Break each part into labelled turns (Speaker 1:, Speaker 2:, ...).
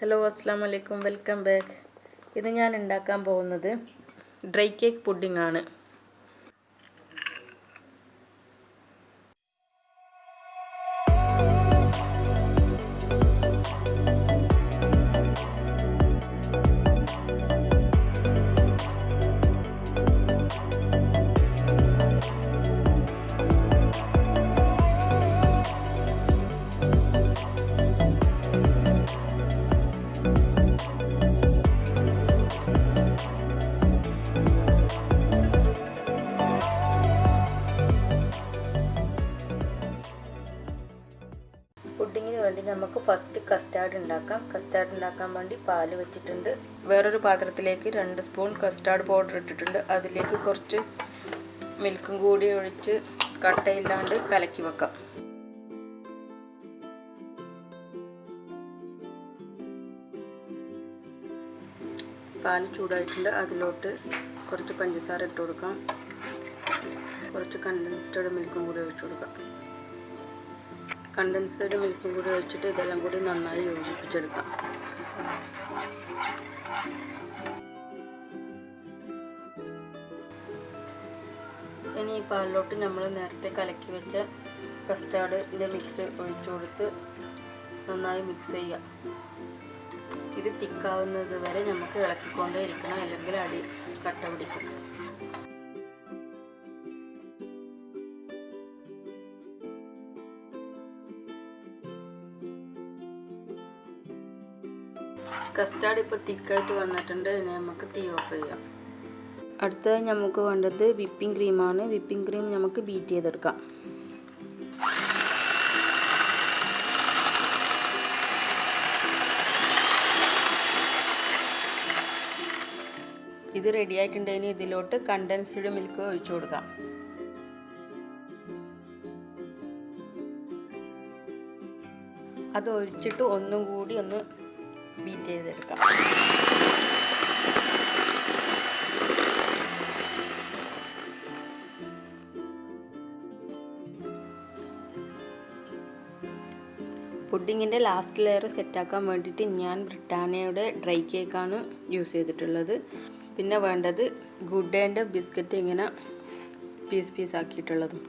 Speaker 1: Hello അസ്സലാമു അലൈക്കും, welcome back. ഇത് ഞാൻ ഉണ്ടാക്കാൻ പോകുന്നത് ഡ്രൈ കേക്ക് പുഡിംഗ് ആണ്. പുഡിങ്ങിന് വേണ്ടി നമുക്ക് ഫസ്റ്റ് കസ്റ്റാർഡ് ഉണ്ടാക്കാം. കസ്റ്റാർഡ് ഉണ്ടാക്കാൻ വേണ്ടി പാല് വെച്ചിട്ടുണ്ട്. വേറൊരു പാത്രത്തിലേക്ക് 2 സ്പൂൺ കസ്റ്റാർഡ് പൗഡർ ഇട്ടിട്ടുണ്ട്. അതിലേക്ക് കുറച്ച് മിൽക്കും കൂടി ഒഴിച്ച് കട്ടയില്ലാണ്ട് കലക്കി വെക്കാം. പാല് ചൂടായിട്ടുണ്ട്. അതിലോട്ട് കുറച്ച് പഞ്ചസാര ഇട്ട് കൊടുക്കാം. കുറച്ച് കണ്ടൻസ്ഡ് മിൽക്കും കൂടി ഒഴിച്ചു കൊടുക്കാം. കണ്ടൻസ്ഡ് മിൽക്കും കൂടി ഒഴിച്ചിട്ട് ഇതെല്ലാം കൂടി നന്നായി യോജിപ്പിച്ചെടുക്കാം. ഇനി ഈ പാലിലോട്ട് നമ്മൾ നേരത്തെ കലക്കി വെച്ച കസ്റ്റാർഡിൻ്റെ മിക്സ് ഒഴിച്ചു കൊടുത്ത് നന്നായി മിക്സ് ചെയ്യാം. ഇത് തിക്കാവുന്നത് വരെ നമുക്ക് ഇളക്കിക്കൊണ്ടേ ഇരിക്കണം, അല്ലെങ്കിൽ അടി കട്ട പിടിക്കും. കസ്റ്റാർഡ് ഇപ്പോൾ തിക്കായിട്ട് വന്നിട്ടുണ്ട്. ഇനി നമുക്ക് തീ ഓഫ് ചെയ്യാം. അടുത്തതായി നമുക്ക് വേണ്ടത് വിപ്പിംഗ് ക്രീമാണ്. വിപ്പിംഗ് ക്രീം നമുക്ക് ബീറ്റ് ചെയ്തെടുക്കാം. ഇത് റെഡി ആയിട്ടുണ്ടെങ്കിൽ ഇതിലോട്ട് കണ്ടൻസ്ഡ് മിൽക്ക് ഒഴിച്ചു കൊടുക്കാം. അത് ഒഴിച്ചിട്ട് ഒന്നും കൂടി ഒന്ന് ബീറ്റ് ചെയ്തെടുക്കാം. പുഡിങ്ങിൻ്റെ ലാസ്റ്റ് ലെയർ സെറ്റാക്കാൻ വേണ്ടിയിട്ട് ഞാൻ ബ്രിട്ടാനിയയുടെ ഡ്രൈ കേക്കാണ് യൂസ് ചെയ്തിട്ടുള്ളത്. പിന്നെ വേണ്ടത് ഗുഡ് ഡേൻ്റെ ബിസ്ക്കറ്റ് ഇങ്ങനെ പീസ് ആക്കിയിട്ടുള്ളതും.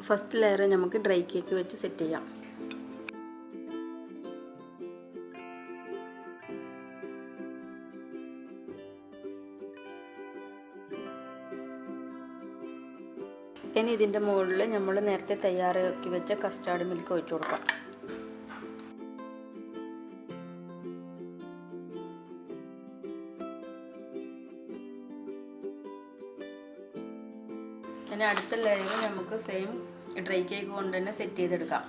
Speaker 1: ഫസ്റ്റ് ലെയർ നമുക്ക് ഡ്രൈ കേക്ക് വെച്ച് സെറ്റ് ചെയ്യാം. ഇനി ഇതിൻ്റെ മുകളിൽ നമ്മൾ നേരത്തെ തയ്യാറാക്കി വെച്ച കസ്റ്റാർഡ് മിൽക്ക് ഒഴിച്ചു കൊടുക്കാം. ഇനി അടുത്ത ലെയർ നമുക്ക് സെയിം ഡ്രൈ കേക്ക് കൊണ്ട് തന്നെ സെറ്റ് ചെയ്തെടുക്കാം.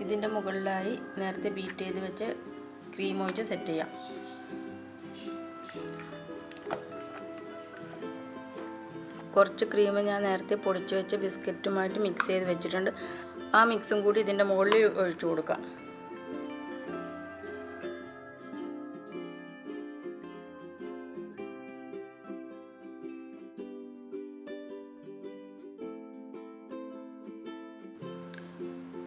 Speaker 1: ഇതിൻ്റെ മുകളിലായി നേരത്തെ ബീറ്റ് ചെയ്ത് വെച്ച് ക്രീം ഒഴിച്ച് സെറ്റ് ചെയ്യാം. കുറച്ച് ക്രീം ഞാൻ നേരത്തെ പൊടിച്ച് വെച്ച ബിസ്ക്കറ്റുമായിട്ട് മിക്സ് ചെയ്ത് വെച്ചിട്ടുണ്ട്. ആ മിക്സും കൂടി ഇതിൻ്റെ മുകളിൽ ഒഴിച്ചു കൊടുക്കാം.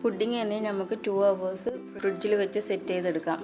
Speaker 1: പുഡിങ് തന്നെ നമുക്ക് 2 hours ഫ്രിഡ്ജിൽ വെച്ച് സെറ്റ് ചെയ്തെടുക്കാം.